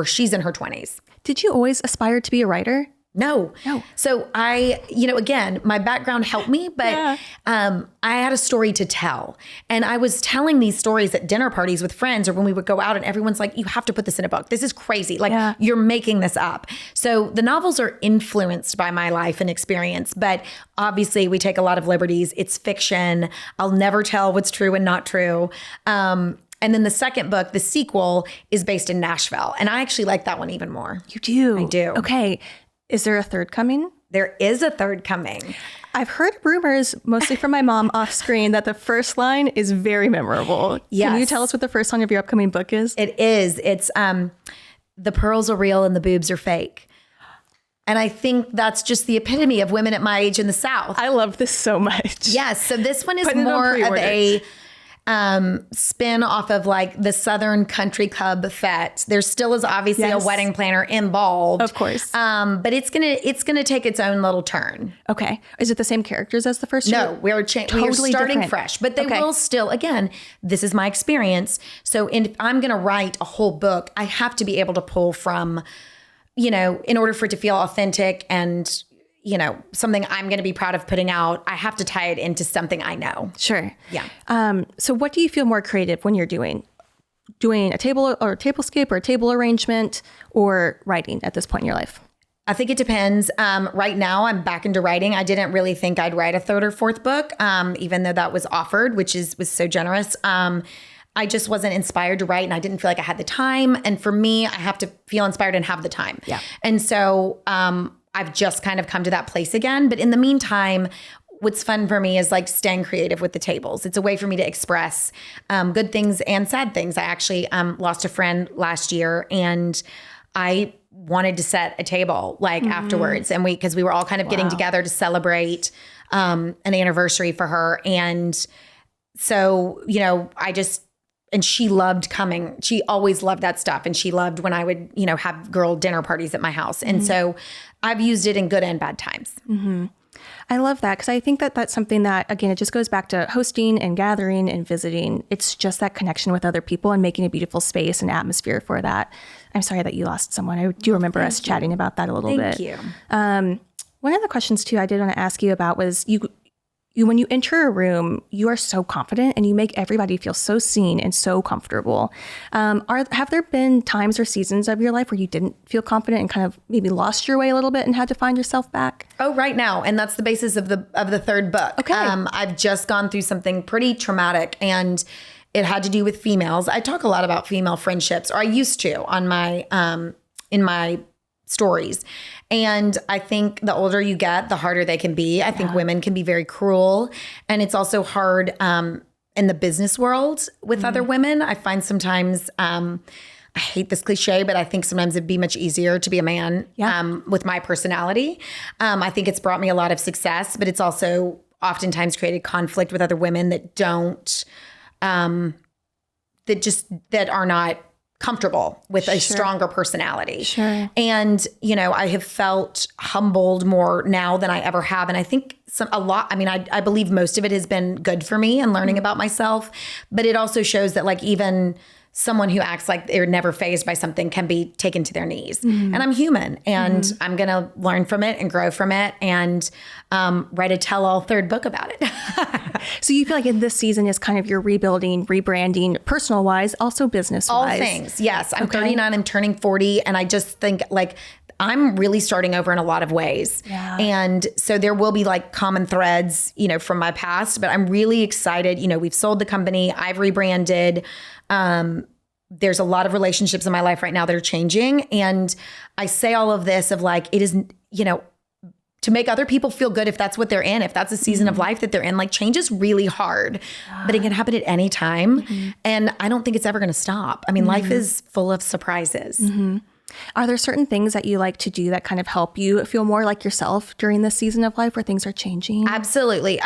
she's in her 20s. Did you always aspire to be a writer? No. So I, again, my background helped me, but I had a story to tell. And I was telling these stories at dinner parties with friends or when we would go out and everyone's like, you have to put this in a book. This is crazy. You're making this up. So the novels are influenced by my life and experience, but obviously we take a lot of liberties. It's fiction. I'll never tell what's true and not true. And then the second book, the sequel, is based in Nashville. And I actually like that one even more. You do? I do. Okay. Is there a third coming? There is a third coming. I've heard rumors, mostly from my mom off screen, that the first line is very memorable. Yes. Can you tell us what the first line of your upcoming book is? It is. It's the pearls are real and the boobs are fake. And I think that's just the epitome of women at my age in the South. I love this so much. Yes. So this one is more of a... spin off of the Southern Country Club fete. There still is obviously a wedding planner involved, of course. But it's gonna take its own little turn. Okay. Is it the same characters as the first? No, we're starting different. fresh, but they will still. Again, this is my experience. So if I'm gonna write a whole book, I have to be able to pull from, in order for it to feel authentic and something I'm going to be proud of putting out, I have to tie it into something I know. Sure. Yeah. So what do you feel more creative when you're doing a table or a tablescape or a table arrangement or writing at this point in your life? I think it depends. Right now, I'm back into writing. I didn't really think I'd write a third or fourth book, even though that was offered, which was so generous. I just wasn't inspired to write, and I didn't feel like I had the time. And for me, I have to feel inspired and have the time. Yeah. And so I've just kind of come to that place again. But in the meantime, what's fun for me is like staying creative with the tables. It's a way for me to express good things and sad things. I actually lost a friend last year, and I wanted to set a table like afterwards. And because we were all kind of getting together to celebrate an anniversary for her. And so, and she loved coming. She always loved that stuff. And she loved when I would, have girl dinner parties at my house. And so I've used it in good and bad times. I love that, because I think that that's something that, again, it just goes back to hosting and gathering and visiting. It's just that connection with other people and making a beautiful space and atmosphere for that. I'm sorry that you lost someone. I do remember us chatting about that a little bit. Thank you. One of the questions too I did want to ask you about was you when you enter a room, you are so confident and you make everybody feel so seen and so comfortable. Have there been times or seasons of your life where you didn't feel confident and kind of maybe lost your way a little bit and had to find yourself back? Oh, right now. And that's the basis of the third book. Okay. I've just gone through something pretty traumatic, and it had to do with females. I talk a lot about female friendships, or I used to on my in my stories. And I think the older you get, the harder they can be. I think women can be very cruel. And it's also hard in the business world with other women. I find sometimes, I hate this cliche, but I think sometimes it'd be much easier to be a man with my personality. I think it's brought me a lot of success, but it's also oftentimes created conflict with other women that don't, that are not comfortable with a stronger personality. Sure. And, I have felt humbled more now than I ever have. And I think I believe most of it has been good for me and learning about myself, but it also shows that like even someone who acts like they're never fazed by something can be taken to their knees. And I'm human, and I'm going to learn from it and grow from it and write a tell-all third book about it. So you feel like in this season is kind of your rebuilding, rebranding, personal-wise, also business-wise. All things, yes. I'm 39, I'm turning 40, and I just think like I'm really starting over in a lot of ways. Yeah. And so there will be like common threads, from my past, but I'm really excited. We've sold the company, I've rebranded. There's a lot of relationships in my life right now that are changing. And I say all of this of like, it is, to make other people feel good if that's what they're in, if that's a season of life that they're in, like change is really hard, but it can happen at any time. And I don't think it's ever going to stop. I mean, life is full of surprises. Are there certain things that you like to do that kind of help you feel more like yourself during this season of life where things are changing? Absolutely.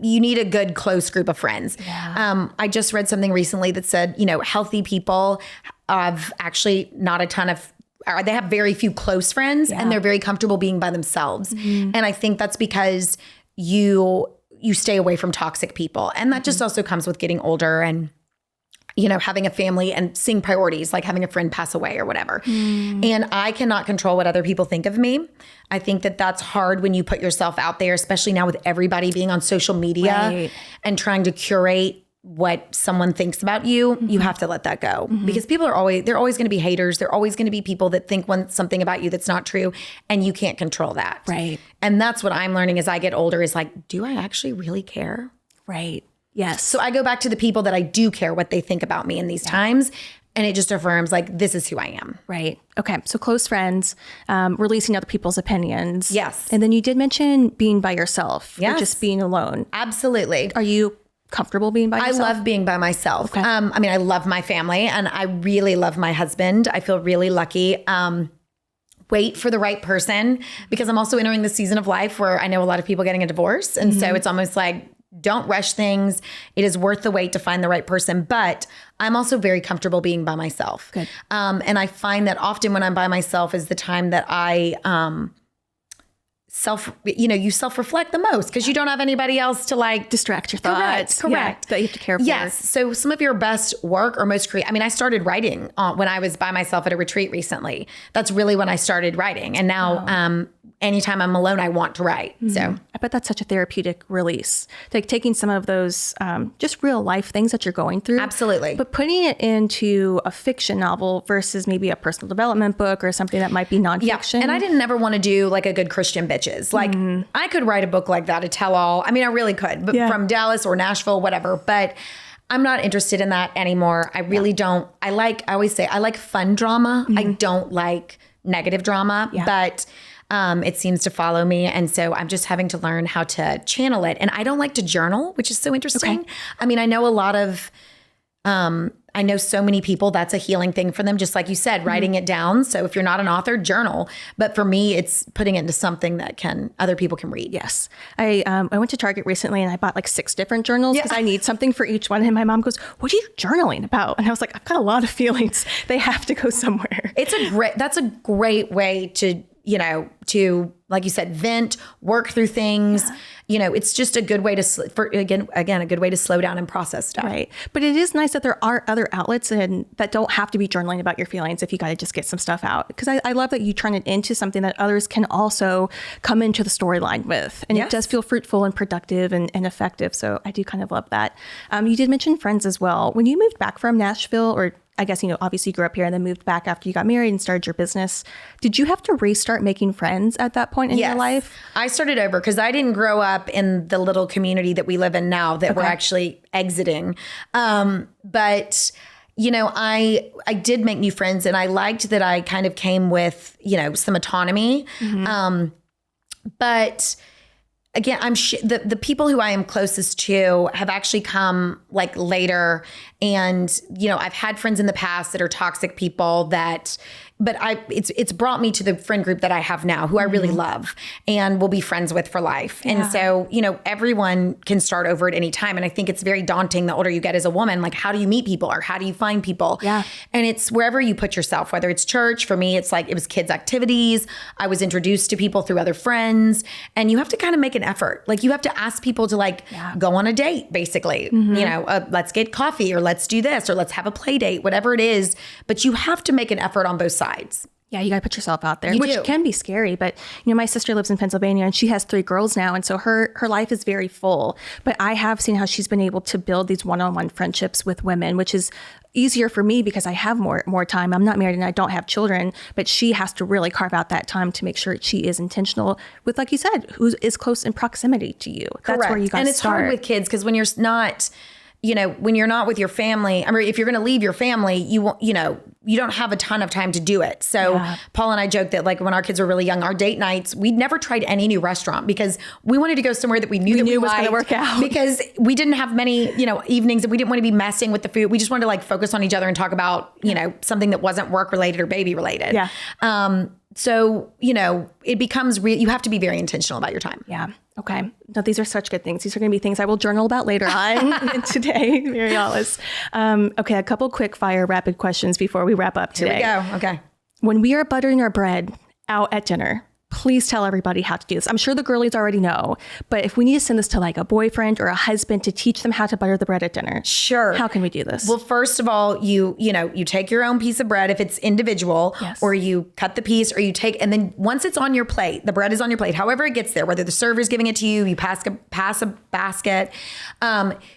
You need a good, close group of friends. Yeah. I just read something recently that said, healthy people have actually not a ton of, they have very few close friends, and they're very comfortable being by themselves. And I think that's because you stay away from toxic people. And that just also comes with getting older and having a family and seeing priorities, like having a friend pass away or whatever. And I cannot control what other people think of me. I think that that's hard when you put yourself out there, especially now with everybody being on social media and trying to curate what someone thinks about you. You have to let that go because people they're always going to be haters. They're always going to be people that think something about you that's not true, and you can't control that. Right. And that's what I'm learning as I get older is like, do I actually really care? Right. Yes. So I go back to the people that I do care what they think about me in these times. And it just affirms like, this is who I am. Right. Okay. So close friends, releasing other people's opinions. Yes. And then you did mention being by yourself. Yes. Or just being alone. Absolutely. Are you comfortable being by yourself? I love being by myself. Okay. I love my family, and I really love my husband. I feel really lucky. Wait for the right person, because I'm also entering the season of life where I know a lot of people getting a divorce. And so it's almost like, don't rush things. It is worth the wait to find the right person. But I'm also very comfortable being by myself. Good. And I find that often when I'm by myself is the time that I you self-reflect the most, because you don't have anybody else to like distract your thoughts. Correct. Yeah, that you have to care for. Yes. So some of your best work or most creative, I started writing when I was by myself at a retreat recently. That's really when I started writing. And now anytime I'm alone, I want to write. So I bet that's such a therapeutic release. Like taking some of those just real life things that you're going through. Absolutely. But putting it into a fiction novel versus maybe a personal development book or something that might be nonfiction. Yeah. And I didn't ever want to do like a Good Christian Bitches. Like I could write a book like that, a tell all. I mean, I really could, but from Dallas or Nashville, whatever. But I'm not interested in that anymore. I really don't. I always say I like fun drama. I don't like negative drama, but it seems to follow me. And so I'm just having to learn how to channel it. And I don't like to journal, which is so interesting. Okay. I mean, I know a lot of, I know so many people, that's a healing thing for them. Just like you said, writing it down. So if you're not an author, journal. But for me, it's putting it into something that other people can read. Yes. I went to Target recently and I bought like 6 different journals because I need something for each one. And my mom goes, what are you journaling about? And I was like, I've got a lot of feelings. They have to go somewhere. That's a great way to, like you said, vent, work through things. Yeah. It's just a good way to, a good way to slow down and process stuff. Right. But it is nice that there are other outlets that don't have to be journaling about your feelings if you got to just get some stuff out. Because I love that you turn it into something that others can also come into the storyline with. And it does feel fruitful and productive and effective. So I do kind of love that. You did mention friends as well. When you moved back from Nashville, or I guess, obviously you grew up here and then moved back after you got married and started your business. Did you have to restart making friends at that point in your life? I started over because I didn't grow up in the little community that we live in now that we're actually exiting. But I did make new friends, and I liked that I kind of came with, some autonomy. But again, the people who I am closest to have actually come like later. And, I've had friends in the past that are toxic people but it's brought me to the friend group that I have now, who I really love and will be friends with for life. Yeah. And so, everyone can start over at any time. And I think it's very daunting the older you get as a woman, like how do you meet people or how do you find people? Yeah. And it's wherever you put yourself, whether it's church. For me, it's like, it was kids' activities. I was introduced to people through other friends, and you have to kind of make an effort. Like you have to ask people to go on a date, basically, let's get coffee, or let's do this, or let's have a play date, whatever it is. But you have to make an effort on both sides. Yeah, you got to put yourself out there, which can be scary. But, my sister lives in Pennsylvania and she has 3 girls now. And so her life is very full. But I have seen how she's been able to build these one-on-one friendships with women, which is easier for me because I have more time. I'm not married and I don't have children, but she has to really carve out that time to make sure she is intentional with, like you said, who is close in proximity to you. Correct. That's where you got to start. And it's hard with kids because when you're not... when you're not with your family, I mean, if you're going to leave your family, you don't have a ton of time to do it. So Paul and I joked that like when our kids were really young, our date nights, we'd never tried any new restaurant because we wanted to go somewhere that we knew was going to work out. Because we didn't have many, evenings, and we didn't want to be messing with the food. We just wanted to like focus on each other and talk about, something that wasn't work related or baby related. Yeah. So, it becomes you have to be very intentional about your time. Yeah. Okay. No, these are such good things. These are going to be things I will journal about later on today, Mary Hollis. Okay. A couple quick fire rapid questions before we wrap up today. Here we go. Okay. When we are buttering our bread out at dinner, please tell everybody how to do this. I'm sure the girlies already know, but if we need to send this to like a boyfriend or a husband to teach them how to butter the bread at dinner, sure. How can we do this? Well, first of all, you take your own piece of bread if it's individual, or you cut the piece, or you take, and then once it's on your plate, the bread is on your plate, however it gets there, whether the server's giving it to you, you pass a basket,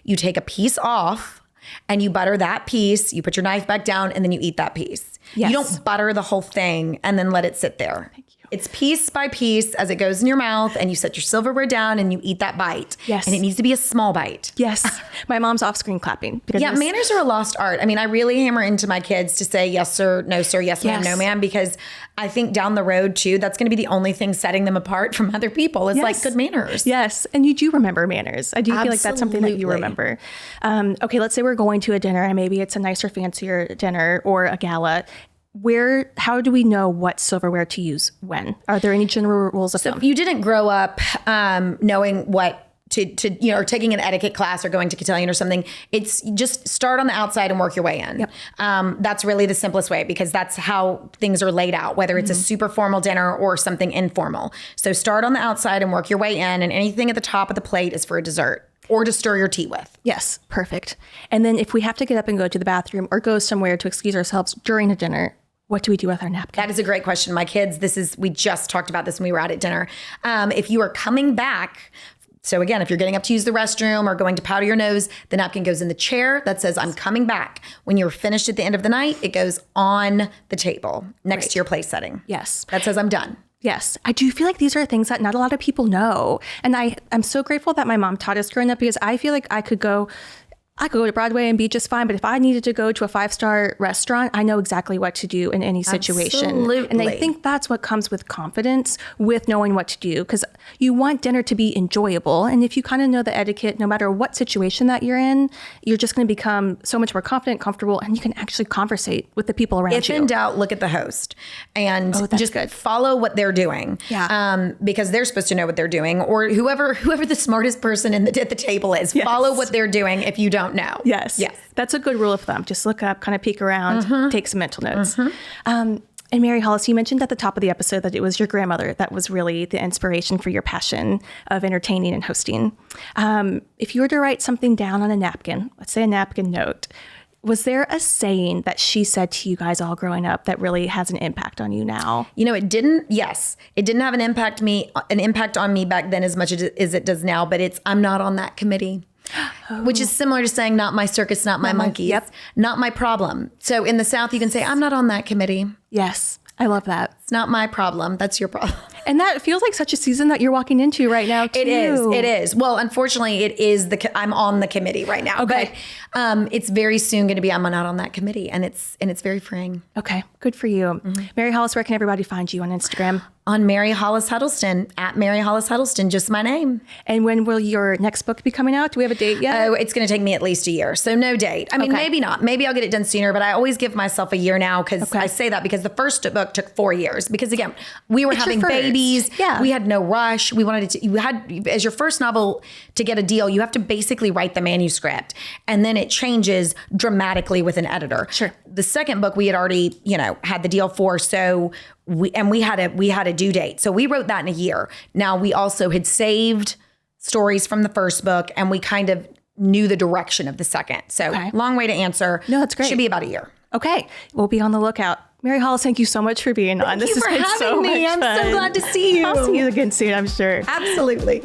you take a piece off and you butter that piece, you put your knife back down, and then you eat that piece. Yes. You don't butter the whole thing and then let it sit there. Thank you. It's piece by piece as it goes in your mouth, and you set your silverware down and you eat that bite. Yes. And it needs to be a small bite. Yes. My mom's off screen clapping. Yeah. Manners are a lost art. I mean, I really hammer into my kids to say, yes, sir, no, sir, yes, ma'am, no, ma'am, because I think down the road too, that's going to be the only thing setting them apart from other people. It's like good manners. Yes. And you do remember manners. I do feel like that's something that you remember. Okay. Let's say we're going to a dinner and maybe it's a nicer, fancier dinner or a gala. How do we know what silverware to use when? Are there any general rules of thumb? If you didn't grow up knowing what to or taking an etiquette class or going to Cotillion or something, it's just start on the outside and work your way in. Yep. That's really the simplest way, because that's how things are laid out, whether it's a super formal dinner or something informal. So start on the outside and work your way in, and anything at the top of the plate is for a dessert or to stir your tea with. Yes, perfect. And then if we have to get up and go to the bathroom or go somewhere to excuse ourselves during a dinner, What do we do with our napkins? That is a great question. My kids, we just talked about this when we were out at dinner. If you are coming back, so again, if you're getting up to use the restroom or going to powder your nose, the napkin goes in the chair that says, I'm coming back. When you're finished at the end of the night, it goes on the table next to your place setting. Yes. That says, I'm done. Yes. I do feel like these are things that not a lot of people know. And I'm so grateful that my mom taught us growing up, because I feel like I could go to Broadway and be just fine. But if I needed to go to a 5-star restaurant, I know exactly what to do in any situation. Absolutely. And I think that's what comes with confidence, with knowing what to do, because you want dinner to be enjoyable. And if you kind of know the etiquette, no matter what situation that you're in, you're just going to become so much more confident, comfortable, and you can actually conversate with the people around you. If in doubt, look at the host and just follow what they're doing. Yeah. Because they're supposed to know what they're doing, or whoever the smartest person at the table is. Yes. Follow what they're doing if you don't know. Yes. That's a good rule of thumb. Just look up, kind of peek around, take some mental notes. And Mary Hollis, you mentioned at the top of the episode that it was your grandmother that was really the inspiration for your passion of entertaining and hosting. If you were to write something down on a napkin, let's say a napkin note, was there a saying that she said to you guys all growing up that really has an impact on you now? It didn't. Yes, it didn't have an impact on me back then as much as it does now. But it's, I'm not on that committee. Which is similar to saying, not my circus, not my monkeys, not my problem. So in the South, you can say, I'm not on that committee. Yes, I love that. It's not my problem. That's your problem. And that feels like such a season that you're walking into right now, too. It is. Well, unfortunately, it is I'm on the committee right now. Okay. But it's very soon going to be, I'm not on that committee. And it's very freeing. Okay. Good for you. Mary Hollis, where can everybody find you on Instagram? On Mary Hollis Huddleston, at Mary Hollis Huddleston, just my name. And when will your next book be coming out? Do we have a date yet? Oh, it's going to take me at least a year. So no date. I mean, maybe not. Maybe I'll get it done sooner, but I always give myself a year now, because I say that because the first book took 4 years. Because again, we were having babies. Yeah. We had no rush. We wanted to, you had, as your first novel, to get a deal, you have to basically write the manuscript, and then it changes dramatically with an editor. Sure. The second book we had already, had the deal for. So we had a due date. So we wrote that in a year. Now we also had saved stories from the first book, and we kind of knew the direction of the second. So long way to answer. No, that's great. Should be about a year. Okay. We'll be on the lookout. Mary Hollis, thank you so much for being on. Thank you for having me. I'm so glad to see you. I'll see you again soon, I'm sure. Absolutely.